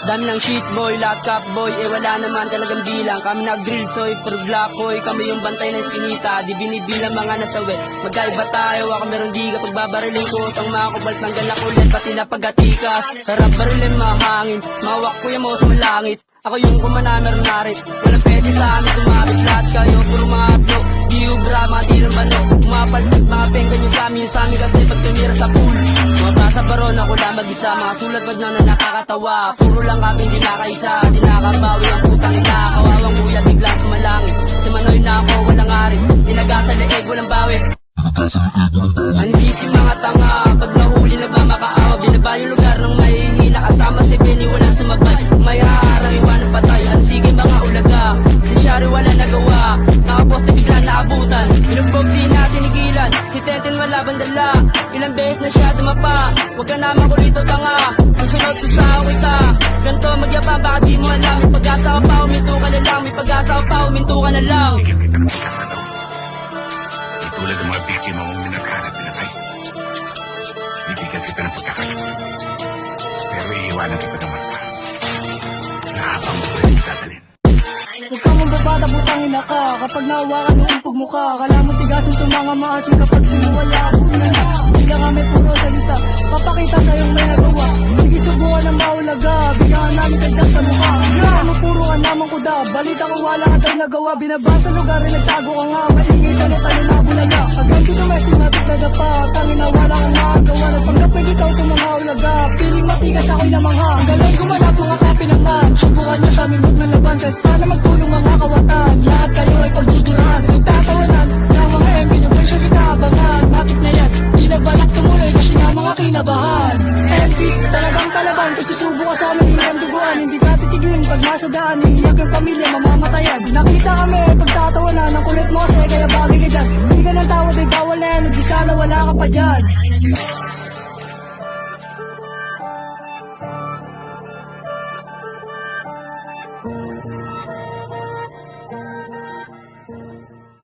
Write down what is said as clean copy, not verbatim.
Dami ng shit boy, lahat cup boy, wala naman talagang bilang. Kami nag-drill soy, puro black boy, kami yung bantay ng sinita. Di binibilang mga nasawi, magkaiba tayo, ako meron di kapag babariling ko. Itong mga kubal, tanggal ako ulit, pati na pagatikas. Sarap barilin mahangin, mawak ko yung mo sa malangit. Ako yung kumana meron narit, walang pwede sa amin sumabit. Lahat kayo, puro mga blo, di ubra, mga tirang bano. Mapalpit, mga pengka nyo sa amin kasi pag tumira sa pool. Mga basa baron, ako lang mag-isa, mga sulat wag na nakakatawa. Puro lang kami, hindi nakaisa, di nakabawi ang putang ina. Kawawang kuya, biglang sumalangit, si Manoy na ako, walang arit. Inagasan leeg, walang bawi. Hindi si mga tanga, pag nahuli na ba makaawa. Binaba yung lugar ng mahihina, kasama si Benny, walang sumabay. May haharang, iwanan patay, ang sige mga ulaga. Si Shari wala nagawa, nakaposte bigla naabutan. Binugbog di natin igilan, si Tenten wala bandala. Ilang beses na siya dumapa, huwag ka naman ko rito tanga. Ang sunod susahaw kita, ganito magyapa, baka di mo alam. May pag-asa ka pa, uminto ka na lang. May pag-asa ka pa, uminto ka na lang. Tulad ng mga biktima mong minaghanap pinatay. Bibigyan kita ng pagkakasunod. Pero iiwanan kita naman pa. Nahabang mo pwede dadalhin. Huwag kang mambabata, butangin na ka. Kapag nahawakan ng umpog mo ka, kala mo tigasin itong mga maasim. Kapag sumuwala, puno na. Hindi lang kami puro salita, papakita sa'yong may nagawa. Sige, subukan ng maulaga, bigyan namin tagdak sa mukha. Kaya mo puro ka naman kuda, balita ko wala ka tayo nagawa. Binaba sa lugar, nagtago ka nga, maingay sa netalo na bulaga. Hanggang dito domestic, matik pa, tangin na wala kang makagawa. Nagpanggap na kita itong mga ulaga, piling matigas ako'y namangha. Galang gumanap mga kapi naman, subukan nyo sa aming huwag na laban. Kahit sana magtulong mga kawatan, lahat kayo ay pagjigirahan. Nagtatawanan ng mga MB nyo, presyo kita abangan. Bakit na yan, di nagbalak tumuloy kasi nga mga kinabahan. MB, talagang palaban, kung susubo ka sa amin, hirang duguan. Hindi ka titigilin pag nasa daan, iiyak yung pamilya, mamamatayan. Nakita kami, pagtatawanan, ang kulit mo kasi kaya bagay ka dyan. Hindi ka ng tawad ay bawal na yan, nag-isa na wala ka pa dyan.